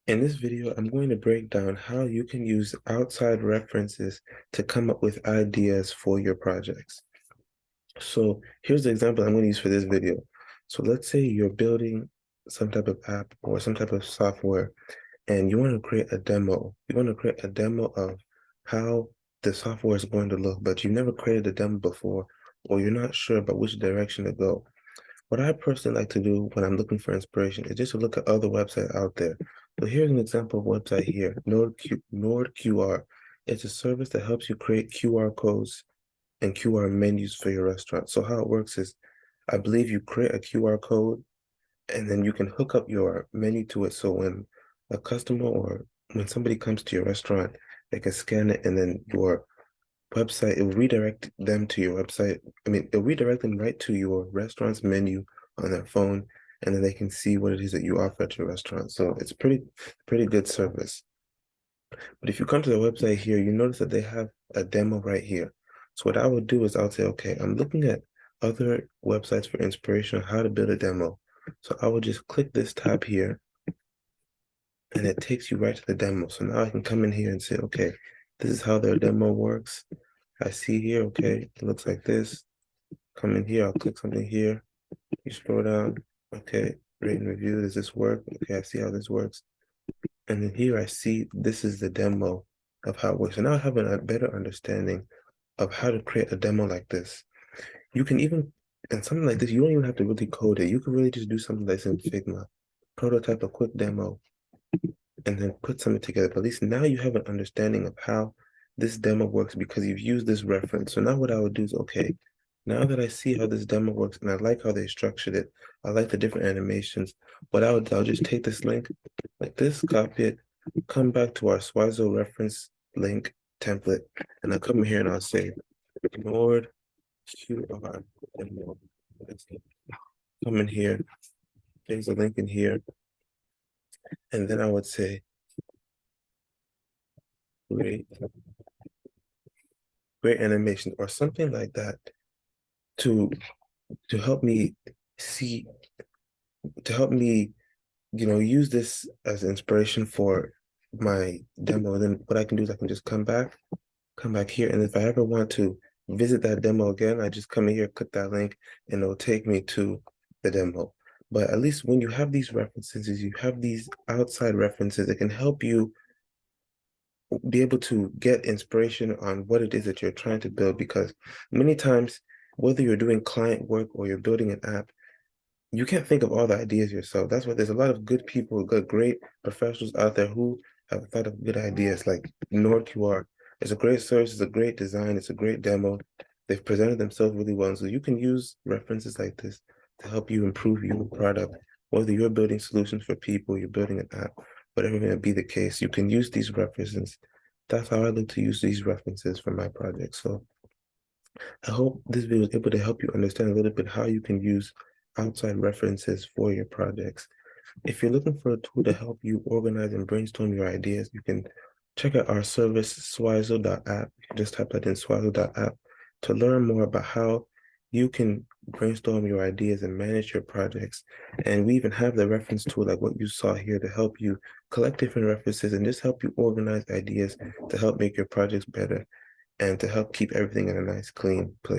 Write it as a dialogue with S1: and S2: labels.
S1: In this video, I'm going to break down how you can use outside references to come up with ideas for your projects. So here's the example I'm going to use for this video. So let's say you're building some type of app or some type of software, and you want to create a demo. You want to create a demo of how the software is going to look, but you've never created a demo before, or you're not sure about which direction to go. What I personally like to do when I'm looking for inspiration is just to look at other websites out there. So here's an example of website here, NordQR. It's a service that helps you create QR codes and QR menus for your restaurant. So how it works is, I believe you create a QR code and then you can hook up your menu to it. So when a customer or when somebody comes to your restaurant, they can scan it and then your website, it will redirect them to your website. It'll redirect them right to your restaurant's menu on their phone, and then they can see what it is that you offer at your restaurant. So it's pretty good service. But if you come to the website here, you notice that they have a demo right here. So what I would do is I would say, okay, I'm looking at other websites for inspiration on how to build a demo. So I would just click this tab here, and it takes you right to the demo. So now I can come in here and say, okay, this is how their demo works. I see here, okay, it looks like this. Come in here, I'll click something here. You scroll down, okay, rate and review, does this work? Okay, I see how this works. And then here I see this is the demo of how it works. So now I have a better understanding of how to create a demo like this. You can even, and something like this, you don't even have to really code it. You can really just do something that's in Figma, prototype a quick demo, and then put something together. But at least now you have an understanding of how this demo works because you've used this reference. So now what I would do is, okay, now that I see how this demo works and I like how they structured it, I like the different animations, what I would do, I'll just take this link like this, copy it, come back to our Swizo reference link template, and I'll come here and I'll say, Nord QR demo. Come in here, there's a link in here, and then I would say, great great animation or something like that to to help me see to help me use this as inspiration for my demo. And then what I can do is I can just come back here, and if I ever want to visit that demo again, I just come in here, click that link, and it'll take me to the demo. But at least when you have these references, you have these outside references, it can help you be able to get inspiration on what it is that you're trying to build. Because many times, whether you're doing client work or you're building an app, you can't think of all the ideas yourself. That's why there's a lot of good people, great professionals out there who have thought of good ideas, like NordQR. It's a great service, it's a great design, it's a great demo. They've presented themselves really well. So you can use references like this to help you improve your product. Whether you're building solutions for people, you're building an app, whatever may be the case, you can use these references. That's how I look to use these references for my project. So I hope this video was able to help you understand a little bit how you can use outside references for your projects. If you're looking for a tool to help you organize and brainstorm your ideas, you can check out our service, swizo.app. You can just type that in, swizo.app, to learn more about how you can brainstorm your ideas and manage your projects. And we even have the reference tool like what you saw here to help you collect different references and just help you organize ideas to help make your projects better and to help keep everything in a nice, clean place.